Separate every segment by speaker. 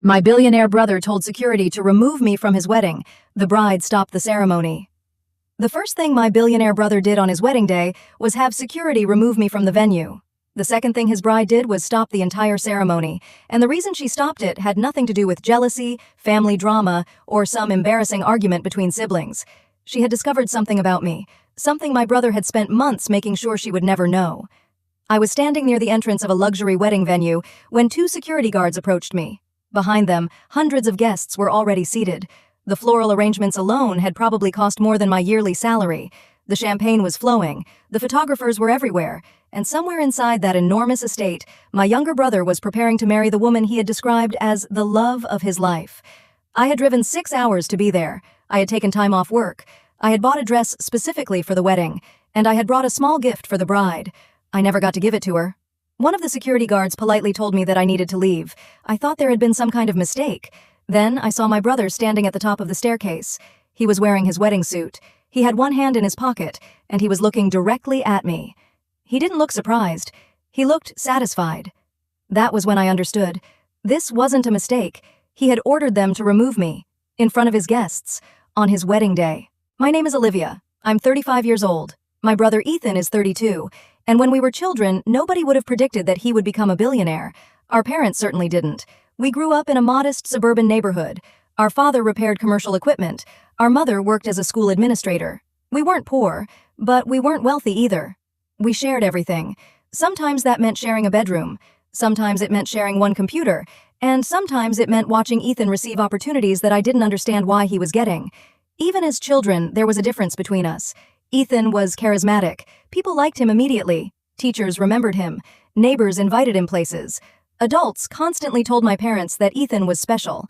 Speaker 1: My billionaire brother told security to remove me from his wedding. The bride stopped the ceremony. The first thing my billionaire brother did on his wedding day was have security remove me from the venue. The second thing his bride did was stop the entire ceremony, and the reason she stopped it had nothing to do with jealousy, family drama, or some embarrassing argument between siblings. She had discovered something about me, something my brother had spent months making sure she would never know. I was standing near the entrance of a luxury wedding venue when two security guards approached me. Behind them, hundreds of guests were already seated. The floral arrangements alone had probably cost more than my yearly salary. The champagne was flowing, the photographers were everywhere, and somewhere inside that enormous estate, my younger brother was preparing to marry the woman he had described as the love of his life. I had driven 6 hours to be there. I had taken time off work. I had bought a dress specifically for the wedding, and I had brought a small gift for the bride. I never got to give it to her. One of the security guards politely told me that I needed to leave. I thought there had been some kind of mistake. Then I saw my brother standing at the top of the staircase. He was wearing his wedding suit. He had one hand in his pocket, and he was looking directly at me. He didn't look surprised. He looked satisfied. That was when I understood. This wasn't a mistake. He had ordered them to remove me, in front of his guests, on his wedding day. My name is Olivia. I'm 35 years old. My brother Ethan is 32, and when we were children, nobody would have predicted that he would become a billionaire. Our parents certainly didn't. We grew up in a modest suburban neighborhood. Our father repaired commercial equipment. Our mother worked as a school administrator. We weren't poor, but we weren't wealthy either. We shared everything. Sometimes that meant sharing a bedroom. Sometimes it meant sharing one computer. And sometimes it meant watching Ethan receive opportunities that I didn't understand why he was getting. Even as children, there was a difference between us. Ethan was charismatic. People liked him immediately. Teachers remembered him. Neighbors invited him places. Adults constantly told my parents that Ethan was special.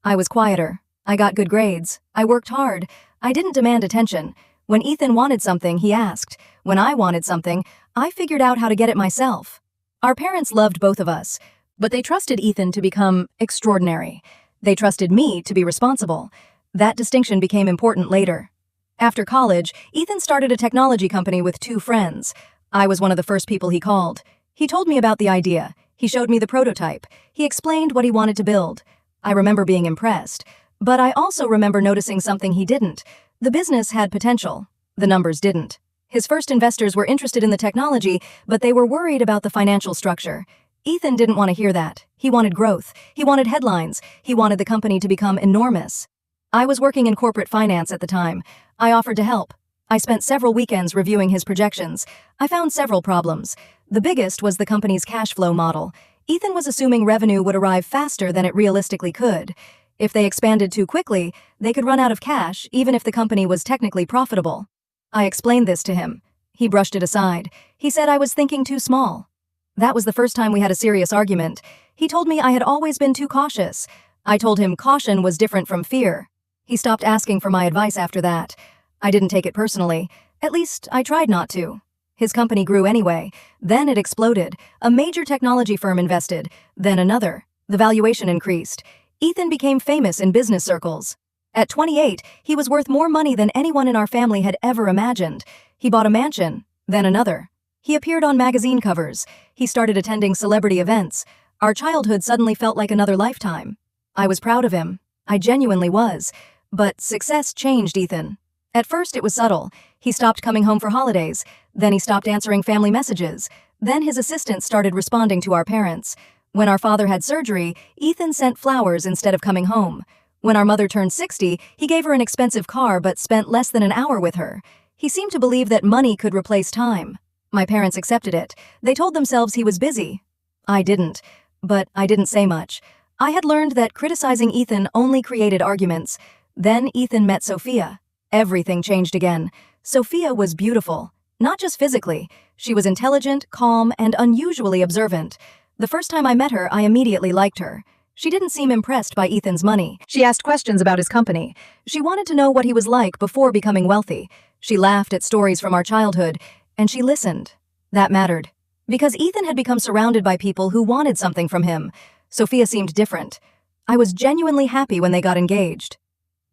Speaker 1: I was quieter. I got good grades. I worked hard. I didn't demand attention. When Ethan wanted something, he asked. When I wanted something, I figured out how to get it myself. Our parents loved both of us, but they trusted Ethan to become extraordinary. They trusted me to be responsible. That distinction became important later. After college, Ethan started a technology company with 2 friends. I was one of the first people he called. He told me about the idea. He showed me the prototype. He explained what he wanted to build. I remember being impressed, but I also remember noticing something he didn't. The business had potential. The numbers didn't. His first investors were interested in the technology, but they were worried about the financial structure. Ethan didn't want to hear that. He wanted growth. He wanted headlines. He wanted the company to become enormous. I was working in corporate finance at the time. I offered to help. I spent several weekends reviewing his projections. I found several problems. The biggest was the company's cash flow model. Ethan was assuming revenue would arrive faster than it realistically could. If they expanded too quickly, they could run out of cash even if the company was technically profitable. I explained this to him. He brushed it aside. He said I was thinking too small. That was the first time we had a serious argument. He told me I had always been too cautious. I told him caution was different from fear. He stopped asking for my advice after that. I didn't take it personally. At least, I tried not to. His company grew anyway. Then it exploded. A major technology firm invested. Then another. The valuation increased. Ethan became famous in business circles. At 28, he was worth more money than anyone in our family had ever imagined. He bought a mansion. Then another. He appeared on magazine covers. He started attending celebrity events. Our childhood suddenly felt like another lifetime. I was proud of him. I genuinely was. But success changed Ethan. At first it was subtle. He stopped coming home for holidays. Then he stopped answering family messages. Then his assistants started responding to our parents. When our father had surgery, Ethan sent flowers instead of coming home. When our mother turned 60, he gave her an expensive car but spent less than an hour with her. He seemed to believe that money could replace time. My parents accepted it. They told themselves he was busy. I didn't. But I didn't say much. I had learned that criticizing Ethan only created arguments. Then Ethan met Sophia. Everything changed again. Sophia was beautiful. Not just physically. She was intelligent, calm, and unusually observant. The first time I met her, I immediately liked her. She didn't seem impressed by Ethan's money. She asked questions about his company. She wanted to know what he was like before becoming wealthy. She laughed at stories from our childhood, and she listened. That mattered. Because Ethan had become surrounded by people who wanted something from him. Sophia seemed different. I was genuinely happy when they got engaged.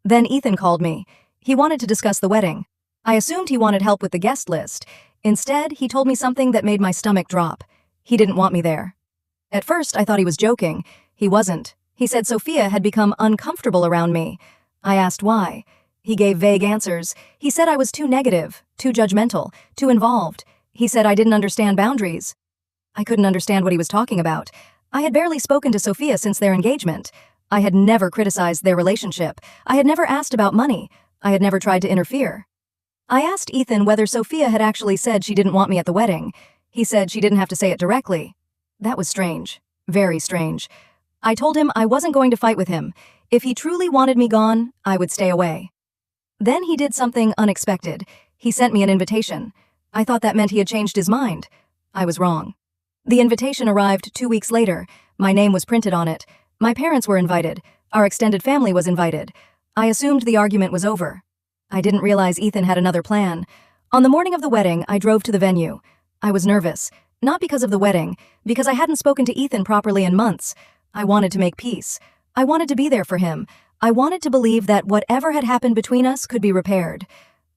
Speaker 1: Then Ethan called me. He wanted to discuss the wedding. I assumed he wanted help with the guest list. Instead, he told me something that made my stomach drop. He didn't want me there. At first, I thought he was joking. He wasn't. He He said Sophia had become uncomfortable around me. I asked why. He gave vague answers. He said I was too negative, too judgmental, too involved. He said I didn't understand boundaries. I couldn't understand what he was talking about. I had barely spoken to Sophia since their engagement. I had never criticized their relationship. I had never asked about money. I had never tried to interfere. I asked Ethan whether Sophia had actually said she didn't want me at the wedding. He said she didn't have to say it directly. That was strange. Very strange. I told him I wasn't going to fight with him. If he truly wanted me gone, I would stay away. Then he did something unexpected. He sent me an invitation. I thought that meant he had changed his mind. I was wrong. The invitation arrived 2 weeks later. My name was printed on it. My parents were invited. Our extended family was invited. I assumed the argument was over. I didn't realize Ethan had another plan. On the morning of the wedding, I drove to the venue. I was nervous. Not because of the wedding, because I hadn't spoken to Ethan properly in months. I wanted to make peace. I wanted to be there for him. I wanted to believe that whatever had happened between us could be repaired.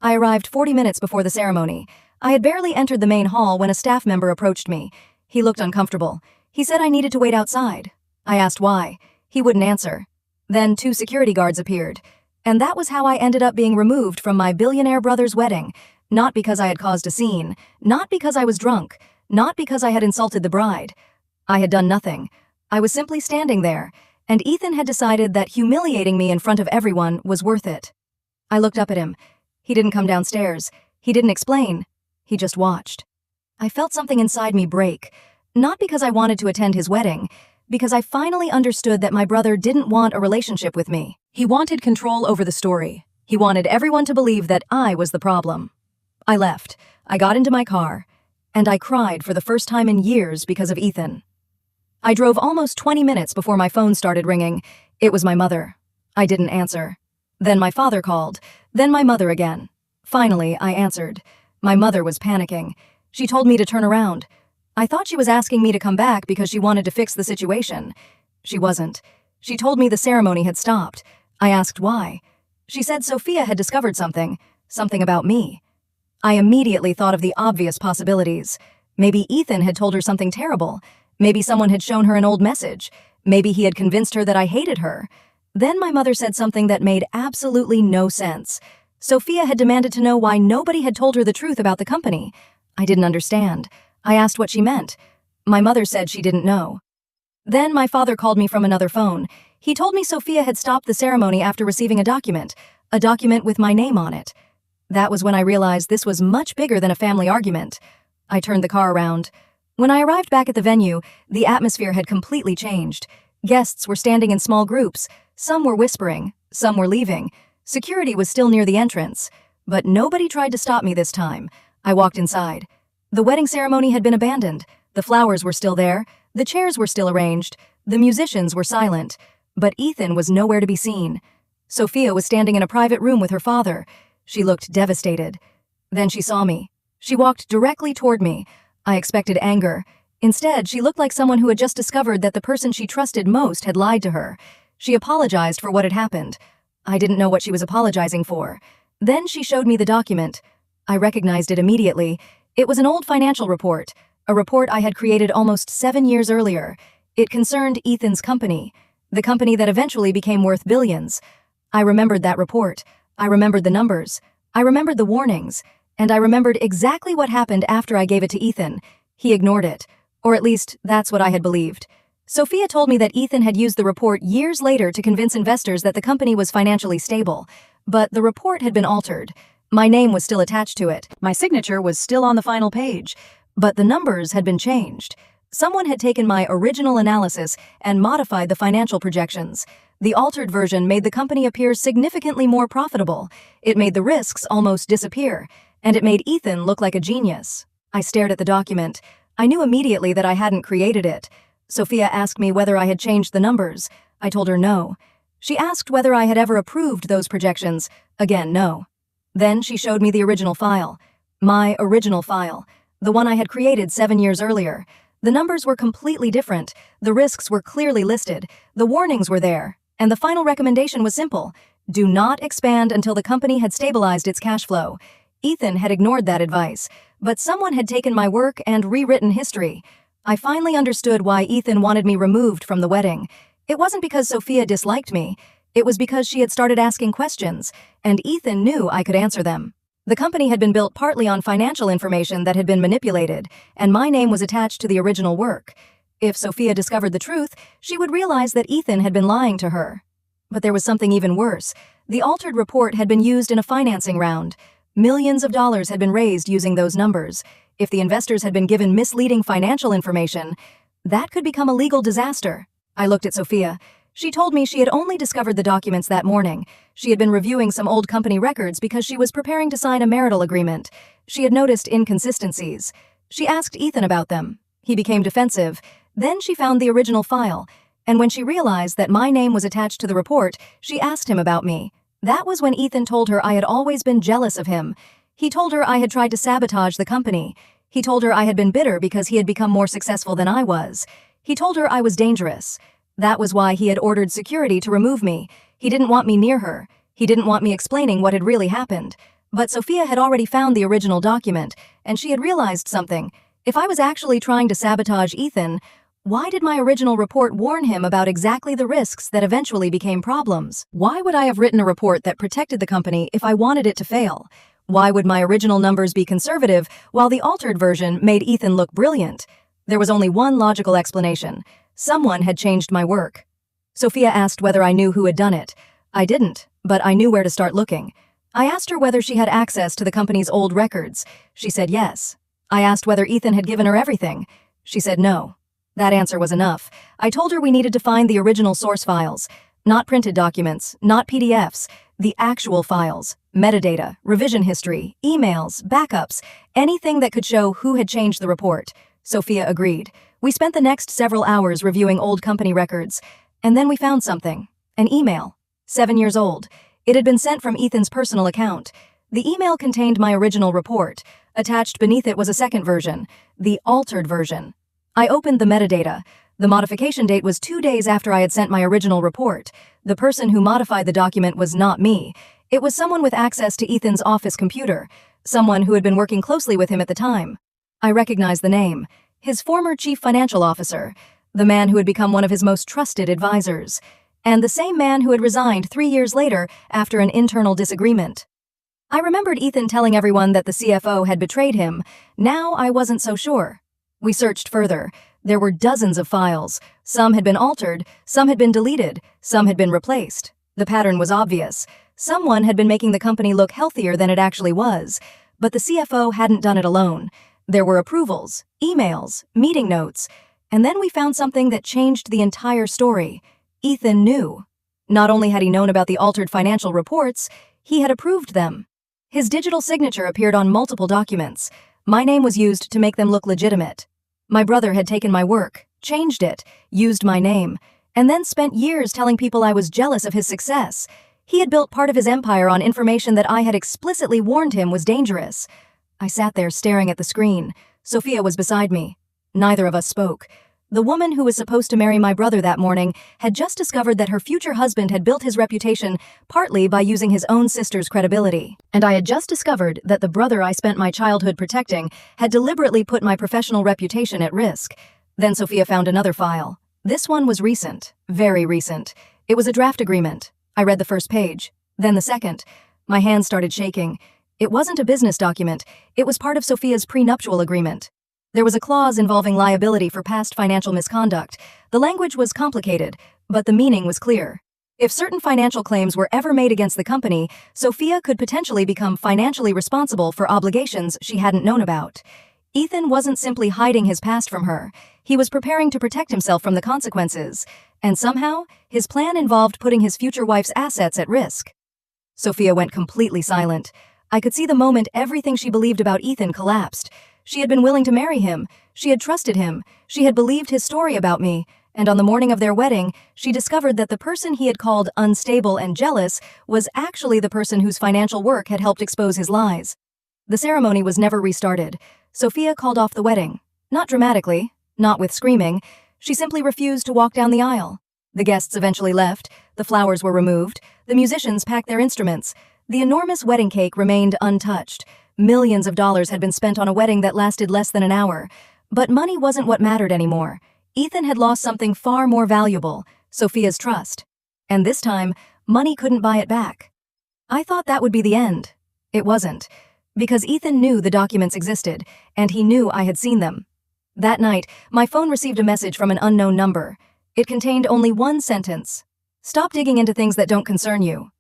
Speaker 1: I arrived 40 minutes before the ceremony. I had barely entered the main hall when a staff member approached me. He looked uncomfortable. He said I needed to wait outside. I asked why. He wouldn't answer. Then 2 security guards appeared. And that was how I ended up being removed from my billionaire brother's wedding. Not because I had caused a scene. Not because I was drunk. Not because I had insulted the bride. I had done nothing. I was simply standing there. And Ethan had decided that humiliating me in front of everyone was worth it. I looked up at him. He didn't come downstairs. He didn't explain. He just watched. I felt something inside me break. Not because I wanted to attend his wedding, because I finally understood that my brother didn't want a relationship with me. He wanted control over the story. He wanted everyone to believe that I was the problem. I left. I got into my car. And I cried for the first time in years because of Ethan. I drove almost 20 minutes before my phone started ringing. It was my mother. I didn't answer. Then my father called. Then my mother again. Finally, I answered. My mother was panicking. She told me to turn around. I thought she was asking me to come back because she wanted to fix the situation. She wasn't. She told me the ceremony had stopped. I asked why. She said Sophia had discovered something about me. I immediately thought of the obvious possibilities. Maybe Ethan had told her something terrible. Maybe someone had shown her an old message. Maybe he had convinced her that I hated her. Then my mother said something that made absolutely no sense. Sophia had demanded to know why nobody had told her the truth about the company. I didn't understand. I asked what she meant. My mother said she didn't know. Then my father called me from another phone. He told me Sophia had stopped the ceremony after receiving a document with my name on it. That was when I realized this was much bigger than a family argument. I turned the car around. When I arrived back at the venue, the atmosphere had completely changed. Guests were standing in small groups. Some were whispering. Some were leaving. Security was still near the entrance. But nobody tried to stop me this time. I walked inside. The wedding ceremony had been abandoned. The flowers were still there. The chairs were still arranged. The musicians were silent. But Ethan was nowhere to be seen. Sophia was standing in a private room with her father. She looked devastated. Then she saw me. She walked directly toward me. I expected anger. Instead, she looked like someone who had just discovered that the person she trusted most had lied to her. She apologized for what had happened. I didn't know what she was apologizing for. Then she showed me the document. I recognized it immediately. It was an old financial report, a report I had created almost 7 years earlier. It concerned Ethan's company, the company that eventually became worth billions. I remembered that report. I remembered the numbers. I remembered the warnings. And I remembered exactly what happened after I gave it to Ethan. He ignored it. Or at least, that's what I had believed. Sophia told me that Ethan had used the report years later to convince investors that the company was financially stable. But the report had been altered. My name was still attached to it. My signature was still on the final page. But the numbers had been changed. Someone had taken my original analysis and modified the financial projections. The altered version made the company appear significantly more profitable. It made the risks almost disappear. And it made Ethan look like a genius. I stared at the document. I knew immediately that I hadn't created it. Sophia asked me whether I had changed the numbers. I told her no. She asked whether I had ever approved those projections. Again, no. Then she showed me the original file. My original file. The one I had created 7 years earlier. The numbers were completely different. The risks were clearly listed. The warnings were there. And the final recommendation was simple. Do not expand until the company had stabilized its cash flow. Ethan had ignored that advice, but someone had taken my work and rewritten history. I finally understood why Ethan wanted me removed from the wedding. It wasn't because Sophia disliked me. It was because she had started asking questions, and Ethan knew I could answer them. The company had been built partly on financial information that had been manipulated, and my name was attached to the original work. If Sophia discovered the truth, she would realize that Ethan had been lying to her. But there was something even worse. The altered report had been used in a financing round. Millions of dollars had been raised using those numbers. If the investors had been given misleading financial information, that could become a legal disaster. I looked at Sophia. She told me she had only discovered the documents that morning. She had been reviewing some old company records because she was preparing to sign a marital agreement. She had noticed inconsistencies. She asked Ethan about them. He became defensive. Then she found the original file, and when she realized that my name was attached to the report, she asked him about me. That was when Ethan told her I had always been jealous of him. He told her I had tried to sabotage the company. He told her I had been bitter because he had become more successful than I was. He told her I was dangerous. That was why he had ordered security to remove me. He didn't want me near her. He didn't want me explaining what had really happened. But Sophia had already found the original document, and she had realized something. If I was actually trying to sabotage Ethan, why did my original report warn him about exactly the risks that eventually became problems? Why would I have written a report that protected the company if I wanted it to fail? Why would my original numbers be conservative while the altered version made Ethan look brilliant? There was only one logical explanation. Someone had changed my work. Sophia asked whether I knew who had done it. I didn't, but I knew where to start looking. I asked her whether she had access to the company's old records. She said yes. I asked whether Ethan had given her everything. She said no. That answer was enough. I told her we needed to find the original source files. Not printed documents, not PDFs, the actual files, metadata, revision history, emails, backups, anything that could show who had changed the report. Sophia agreed. We spent the next several hours reviewing old company records, and then we found something. An email. 7 years old. It had been sent from Ethan's personal account. The email contained my original report. Attached beneath it was a second version, the altered version. I opened the metadata. The modification date was 2 days after I had sent my original report. The person who modified the document was not me. It was someone with access to Ethan's office computer, someone who had been working closely with him at the time. I recognized the name. His former chief financial officer, the man who had become one of his most trusted advisors, and the same man who had resigned 3 years later after an internal disagreement. I remembered Ethan telling everyone that the CFO had betrayed him. Now I wasn't so sure. We searched further. There were dozens of files. Some had been altered, some had been deleted, some had been replaced. The pattern was obvious. Someone had been making the company look healthier than it actually was, but the CFO hadn't done it alone. There were approvals, emails, meeting notes, and then we found something that changed the entire story. Ethan knew. Not only had he known about the altered financial reports, he had approved them. His digital signature appeared on multiple documents. My name was used to make them look legitimate. My brother had taken my work, changed it, used my name, and then spent years telling people I was jealous of his success. He had built part of his empire on information that I had explicitly warned him was dangerous. I sat there staring at the screen. Sophia was beside me. Neither of us spoke. The woman who was supposed to marry my brother that morning had just discovered that her future husband had built his reputation partly by using his own sister's credibility. And I had just discovered that the brother I spent my childhood protecting had deliberately put my professional reputation at risk. Then Sophia found another file. This one was recent, very recent. It was a draft agreement. I read the first page, then the second. My hands started shaking. It wasn't a business document. It was part of Sophia's prenuptial agreement. There was a clause involving liability for past financial misconduct. The language was complicated, but the meaning was clear. If certain financial claims were ever made against the company, Sophia could potentially become financially responsible for obligations she hadn't known about. Ethan wasn't simply hiding his past from her. He was preparing to protect himself from the consequences. And somehow, his plan involved putting his future wife's assets at risk. Sophia went completely silent. I could see the moment everything she believed about Ethan collapsed. She had been willing to marry him. She had trusted him. She had believed his story about me. And on the morning of their wedding, she discovered that the person he had called unstable and jealous was actually the person whose financial work had helped expose his lies. The ceremony was never restarted. Sophia called off the wedding. Not dramatically, not with screaming. She simply refused to walk down the aisle. The guests eventually left. The flowers were removed. The musicians packed their instruments. The enormous wedding cake remained untouched. Millions of dollars had been spent on a wedding that lasted less than an hour. But money wasn't what mattered anymore. Ethan had lost something far more valuable: Sophia's trust. And this time, money couldn't buy it back. I thought that would be the end. It wasn't. Because Ethan knew the documents existed, and he knew I had seen them. That night, my phone received a message from an unknown number. It contained only one sentence. "Stop digging into things that don't concern you."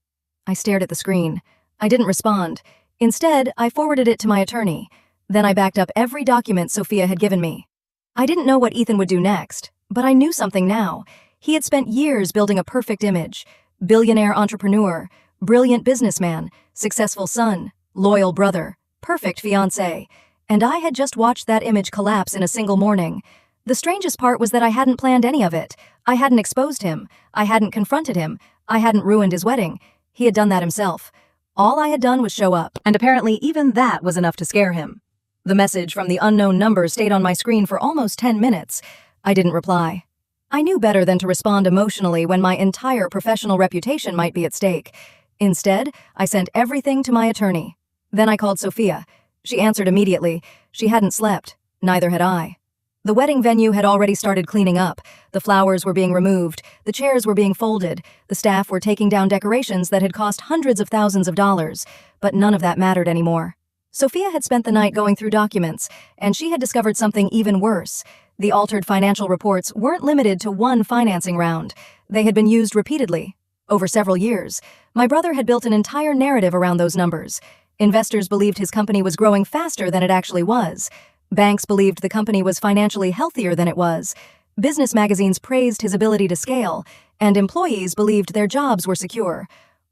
Speaker 1: I stared at the screen. I didn't respond. Instead, I forwarded it to my attorney. Then I backed up every document Sophia had given me. I didn't know what Ethan would do next, but I knew something now. He had spent years building a perfect image. Billionaire entrepreneur, brilliant businessman, successful son, loyal brother, perfect fiancé. And I had just watched that image collapse in a single morning. The strangest part was that I hadn't planned any of it. I hadn't exposed him. I hadn't confronted him. I hadn't ruined his wedding. He had done that himself. All I had done was show up, and apparently even that was enough to scare him. The message from the unknown number stayed on my screen for almost 10 minutes. I didn't reply. I knew better than to respond emotionally when my entire professional reputation might be at stake. Instead, I sent everything to my attorney. Then I called Sophia. She answered immediately. She hadn't slept. Neither had I. The wedding venue had already started cleaning up. The flowers were being removed. The chairs were being folded. The staff were taking down decorations that had cost hundreds of thousands of dollars. But none of that mattered anymore. Sophia had spent the night going through documents, and she had discovered something even worse. The altered financial reports weren't limited to one financing round. They had been used repeatedly. Over several years, my brother had built an entire narrative around those numbers. Investors believed his company was growing faster than it actually was. Banks believed the company was financially healthier than it was. Business magazines praised his ability to scale, and employees believed their jobs were secure.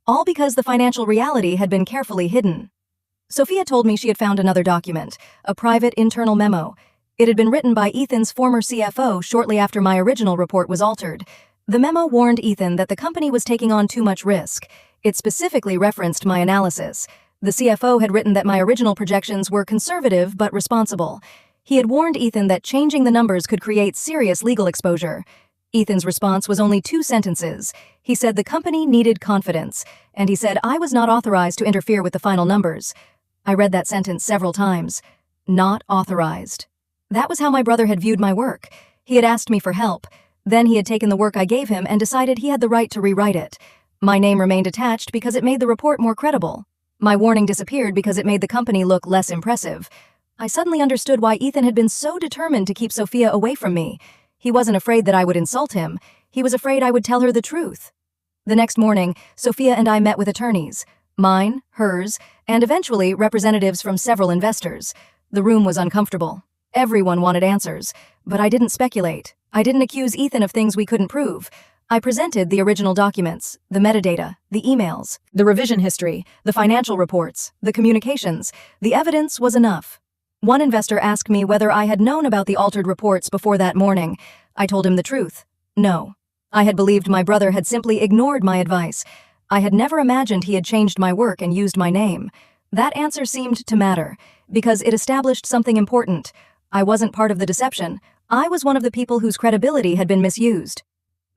Speaker 1: All because the financial reality had been carefully hidden. Sophia told me she had found another document, a private internal memo. It had been written by Ethan's former CFO shortly after my original report was altered. The memo warned Ethan that the company was taking on too much risk. It specifically referenced my analysis. The CFO had written that my original projections were conservative but responsible. He had warned Ethan that changing the numbers could create serious legal exposure. Ethan's response was only 2 sentences. He said the company needed confidence, and he said I was not authorized to interfere with the final numbers. I read that sentence several times. Not authorized. That was how my brother had viewed my work. He had asked me for help. Then he had taken the work I gave him and decided he had the right to rewrite it. My name remained attached because it made the report more credible. My warning disappeared because it made the company look less impressive. I suddenly understood why Ethan had been so determined to keep Sophia away from me. He wasn't afraid that I would insult him. He was afraid I would tell her the truth. The next morning, Sophia and I met with attorneys. Mine, hers, and eventually representatives from several investors. The room was uncomfortable. Everyone wanted answers, but I didn't speculate. I didn't accuse Ethan of things we couldn't prove. I presented the original documents, the metadata, the emails, the revision history, the financial reports, the communications. The evidence was enough. One investor asked me whether I had known about the altered reports before that morning. I told him the truth. No. I had believed my brother had simply ignored my advice. I had never imagined he had changed my work and used my name. That answer seemed to matter, because it established something important. I wasn't part of the deception. I was one of the people whose credibility had been misused.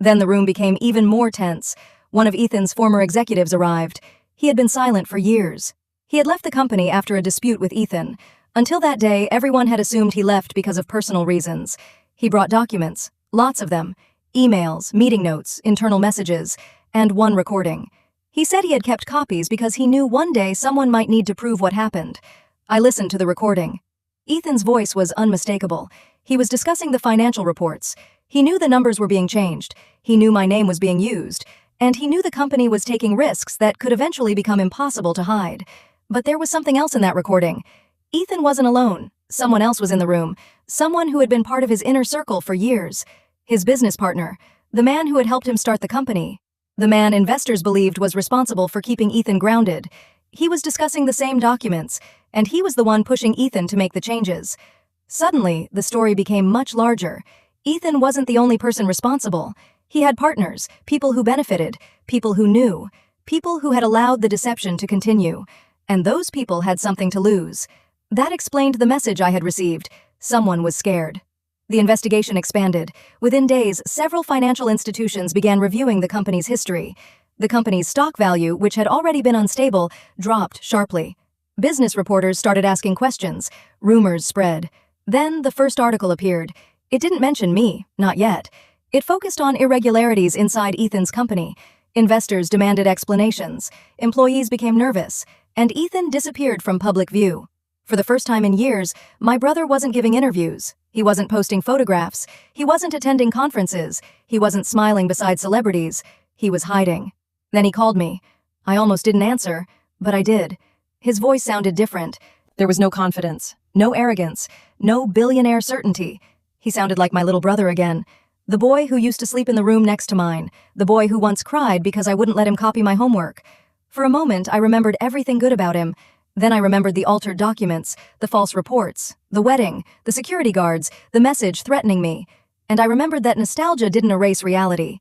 Speaker 1: Then the room became even more tense. One of Ethan's former executives arrived. He had been silent for years. He had left the company after a dispute with Ethan. Until that day, everyone had assumed he left because of personal reasons. He brought documents, lots of them, emails, meeting notes, internal messages, and one recording. He said he had kept copies because he knew one day someone might need to prove what happened. I listened to the recording. Ethan's voice was unmistakable. He was discussing the financial reports. He knew the numbers were being changed. He knew my name was being used. And he knew the company was taking risks that could eventually become impossible to hide. But there was something else in that recording. Ethan wasn't alone. Someone else was in the room. Someone who had been part of his inner circle for years. His business partner. The man who had helped him start the company. The man investors believed was responsible for keeping Ethan grounded. He was discussing the same documents, and he was the one pushing Ethan to make the changes. Suddenly, the story became much larger. Ethan wasn't the only person responsible. He had partners, people who benefited, people who knew, people who had allowed the deception to continue. And those people had something to lose. That explained the message I had received. Someone was scared. The investigation expanded. Within days, several financial institutions began reviewing the company's history. The company's stock value, which had already been unstable, dropped sharply. Business reporters started asking questions. Rumors spread. Then the first article appeared. It didn't mention me, not yet. It focused on irregularities inside Ethan's company. Investors demanded explanations, employees became nervous, and Ethan disappeared from public view. For the first time in years, my brother wasn't giving interviews. He wasn't posting photographs. He wasn't attending conferences. He wasn't smiling beside celebrities. He was hiding. Then he called me. I almost didn't answer, but I did. His voice sounded different. There was no confidence, no arrogance, no billionaire certainty. He sounded like my little brother again. The boy who used to sleep in the room next to mine. The boy who once cried because I wouldn't let him copy my homework. For a moment, I remembered everything good about him. Then I remembered the altered documents, the false reports, the wedding, the security guards, the message threatening me. And I remembered that nostalgia didn't erase reality.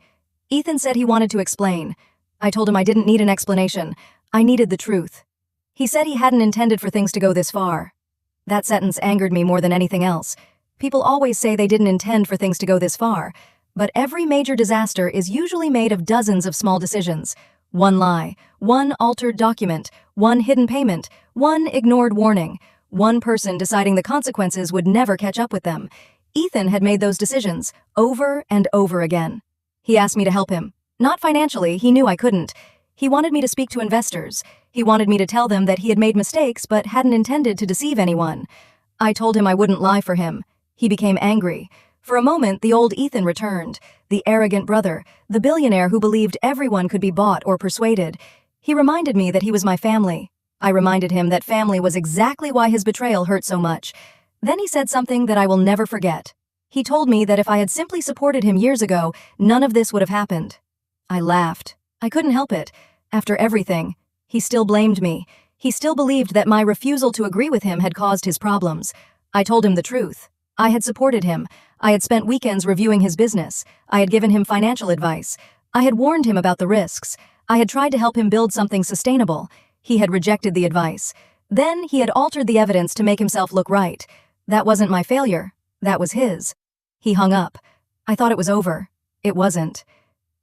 Speaker 1: Ethan said he wanted to explain. I told him I didn't need an explanation. I needed the truth. He said he hadn't intended for things to go this far. That sentence angered me more than anything else. People always say they didn't intend for things to go this far, but every major disaster is usually made of dozens of small decisions. One lie, one altered document, one hidden payment, one ignored warning, one person deciding the consequences would never catch up with them. Ethan had made those decisions over and over again. He asked me to help him. Not financially, he knew I couldn't. He wanted me to speak to investors. He wanted me to tell them that he had made mistakes but hadn't intended to deceive anyone. I told him I wouldn't lie for him. He became angry. For a moment, the old Ethan returned, the arrogant brother, the billionaire who believed everyone could be bought or persuaded. He reminded me that he was my family. I reminded him that family was exactly why his betrayal hurt so much. Then he said something that I will never forget. He told me that if I had simply supported him years ago, none of this would have happened. I laughed. I couldn't help it. After everything, he still blamed me. He still believed that my refusal to agree with him had caused his problems. I told him the truth. I had supported him. I had spent weekends reviewing his business. I had given him financial advice. I had warned him about the risks. I had tried to help him build something sustainable. He had rejected the advice. Then he had altered the evidence to make himself look right. That wasn't my failure. That was his. He hung up. I thought it was over. It wasn't.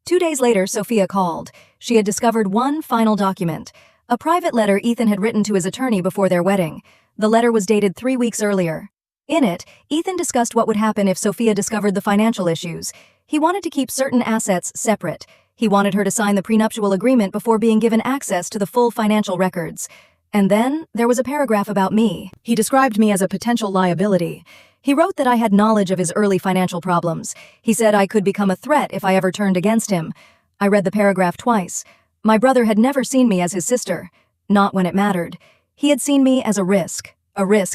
Speaker 1: 2 days later, Sophia called. She had discovered one final document, a private letter Ethan had written to his attorney before their wedding. The letter was dated 3 weeks earlier. In it, Ethan discussed what would happen if Sophia discovered the financial issues. He wanted to keep certain assets separate. He wanted her to sign the prenuptial agreement before being given access to the full financial records. And then, there was a paragraph about me. He described me as a potential liability. He wrote that I had knowledge of his early financial problems. He said I could become a threat if I ever turned against him. I read the paragraph twice. My brother had never seen me as his sister. Not when it mattered. He had seen me as a risk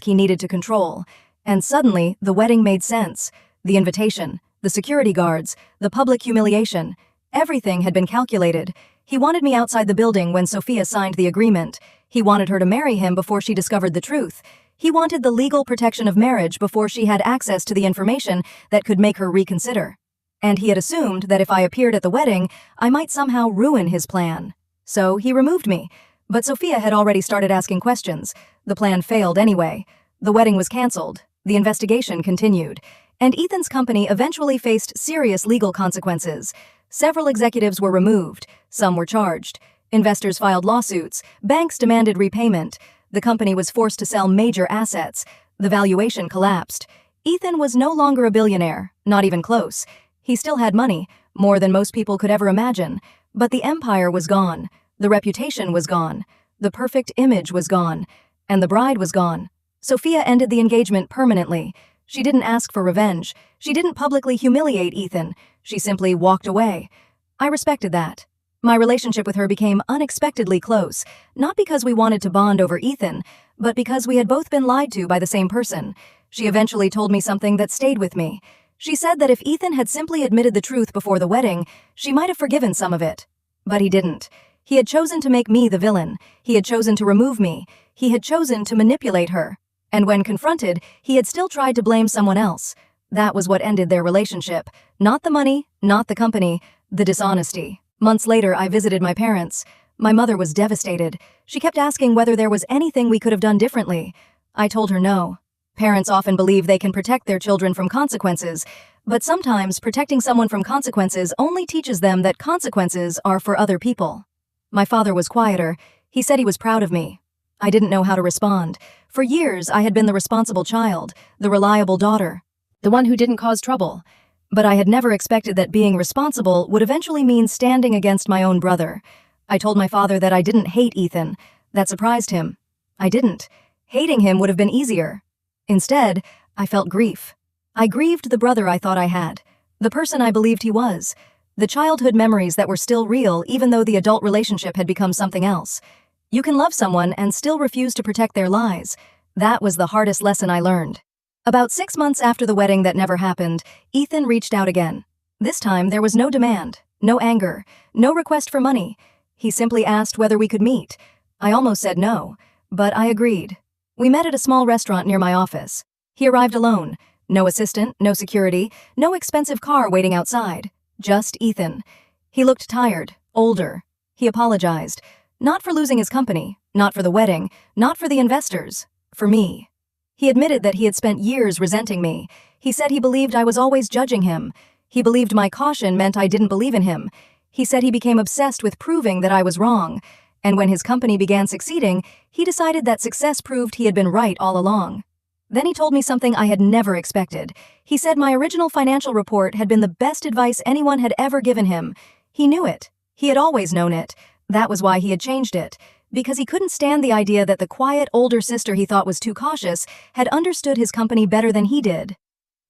Speaker 1: he needed to control. And suddenly, the wedding made sense. The invitation, the security guards, the public humiliation. Everything had been calculated. He wanted me outside the building when Sophia signed the agreement. He wanted her to marry him before she discovered the truth. He wanted the legal protection of marriage before she had access to the information that could make her reconsider. And he had assumed that if I appeared at the wedding, I might somehow ruin his plan. So he removed me. But Sophia had already started asking questions. The plan failed anyway. The wedding was canceled. The investigation continued. And Ethan's company eventually faced serious legal consequences. Several executives were removed. Some were charged. Investors filed lawsuits. Banks demanded repayment. The company was forced to sell major assets. The valuation collapsed. Ethan was no longer a billionaire, not even close. He still had money, more than most people could ever imagine. But the empire was gone. The reputation was gone. The perfect image was gone. And the bride was gone. Sophia ended the engagement permanently. She didn't ask for revenge. She didn't publicly humiliate Ethan. She simply walked away. I respected that. My relationship with her became unexpectedly close, not because we wanted to bond over Ethan, but because we had both been lied to by the same person. She eventually told me something that stayed with me. She said that if Ethan had simply admitted the truth before the wedding, she might have forgiven some of it. But he didn't. He had chosen to make me the villain. He had chosen to remove me. He had chosen to manipulate her. And when confronted, he had still tried to blame someone else. That was what ended their relationship. Not the money, not the company, the dishonesty. Months later, I visited my parents. My mother was devastated. She kept asking whether there was anything we could have done differently. I told her no. Parents often believe they can protect their children from consequences, but sometimes protecting someone from consequences only teaches them that consequences are for other people. My father was quieter. He said he was proud of me. I didn't know how to respond. For years, I had been the responsible child, the reliable daughter, the one who didn't cause trouble. But I had never expected that being responsible would eventually mean standing against my own brother. I told my father that I didn't hate Ethan. That surprised him. I didn't. Hating him would have been easier. Instead, I felt grief. I grieved the brother I thought I had, the person I believed he was, the childhood memories that were still real even though the adult relationship had become something else. You can love someone and still refuse to protect their lies. That was the hardest lesson I learned. About 6 months after the wedding that never happened, Ethan reached out again. This time there was no demand, no anger, no request for money. He simply asked whether we could meet. I almost said no, but I agreed. We met at a small restaurant near my office. He arrived alone. No assistant, no security, no expensive car waiting outside. Just Ethan. He looked tired, older. He apologized. Not for losing his company, not for the wedding, not for the investors. For me. He admitted that he had spent years resenting me. He said he believed I was always judging him. He believed my caution meant I didn't believe in him. He said he became obsessed with proving that I was wrong. And when his company began succeeding, he decided that success proved he had been right all along. Then he told me something I had never expected. He said my original financial report had been the best advice anyone had ever given him. He knew it. He had always known it. That was why he had changed it. Because he couldn't stand the idea that the quiet older sister he thought was too cautious had understood his company better than he did.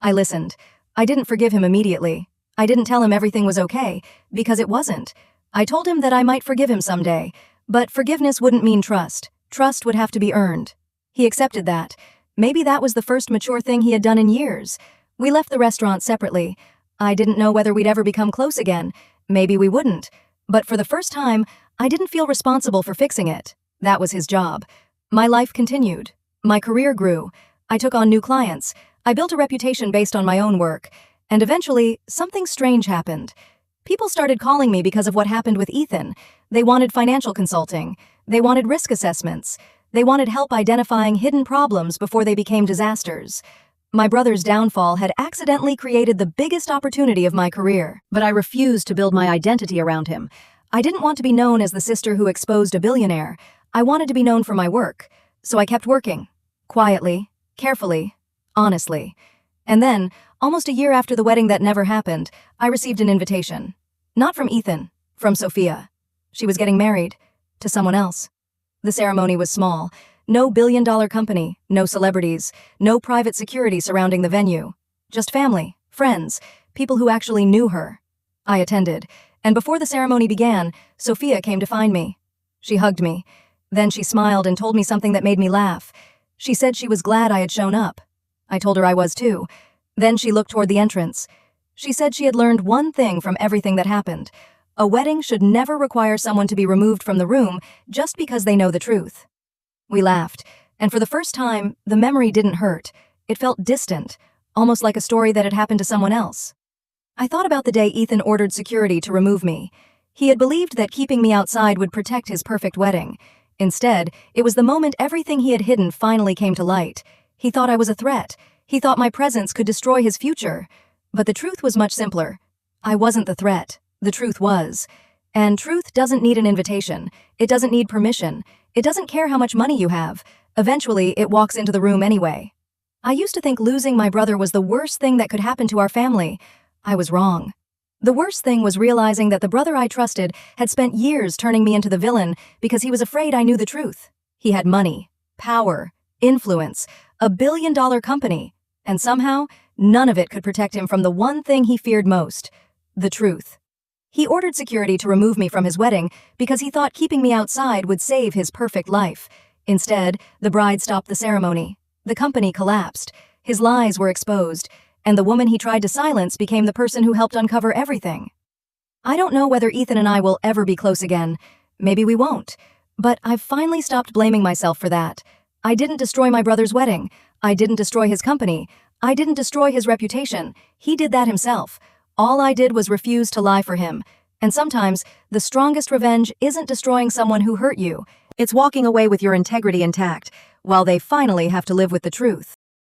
Speaker 1: I listened. I didn't forgive him immediately. I didn't tell him everything was okay, because it wasn't. I told him that I might forgive him someday, but forgiveness wouldn't mean trust. Trust would have to be earned. He accepted that. Maybe that was the first mature thing he had done in years. We left the restaurant separately. I didn't know whether we'd ever become close again. Maybe we wouldn't. But for the first time, I didn't feel responsible for fixing it. That was his job. My life continued. My career grew. I took on new clients. I built a reputation based on my own work. And eventually, something strange happened. People started calling me because of what happened with Ethan. They wanted financial consulting. They wanted risk assessments. They wanted help identifying hidden problems before they became disasters. My brother's downfall had accidentally created the biggest opportunity of my career, but I refused to build my identity around him. I didn't want to be known as the sister who exposed a billionaire. I wanted to be known for my work. So I kept working. Quietly, carefully, honestly. And then, almost a year after the wedding that never happened, I received an invitation. Not from Ethan, from Sophia. She was getting married. To someone else. The ceremony was small. No billion-dollar company, no celebrities, no private security surrounding the venue. Just family, friends, people who actually knew her. I attended. And before the ceremony began, Sophia came to find me. She hugged me. Then she smiled and told me something that made me laugh. She said she was glad I had shown up. I told her I was too. Then she looked toward the entrance. She said she had learned one thing from everything that happened. A wedding should never require someone to be removed from the room just because they know the truth. We laughed, and for the first time, the memory didn't hurt. It felt distant, almost like a story that had happened to someone else. I thought about the day Ethan ordered security to remove me. He had believed that keeping me outside would protect his perfect wedding. Instead, it was the moment everything he had hidden finally came to light. He thought I was a threat. He thought my presence could destroy his future. But the truth was much simpler. I wasn't the threat. The truth was. And truth doesn't need an invitation. It doesn't need permission. It doesn't care how much money you have. Eventually, it walks into the room anyway. I used to think losing my brother was the worst thing that could happen to our family. I was wrong. The worst thing was realizing that the brother I trusted had spent years turning me into the villain because he was afraid I knew the truth. He had money, power, influence, a billion-dollar company, and somehow, none of it could protect him from the one thing he feared most, the truth. He ordered security to remove me from his wedding because he thought keeping me outside would save his perfect life. Instead, the bride stopped the ceremony. The company collapsed. His lies were exposed. And the woman he tried to silence became the person who helped uncover everything. I don't know whether Ethan and I will ever be close again. Maybe we won't. But I've finally stopped blaming myself for that. I didn't destroy my brother's wedding. I didn't destroy his company. I didn't destroy his reputation. He did that himself. All I did was refuse to lie for him. And sometimes, the strongest revenge isn't destroying someone who hurt you. It's walking away with your integrity intact, while they finally have to live with the truth.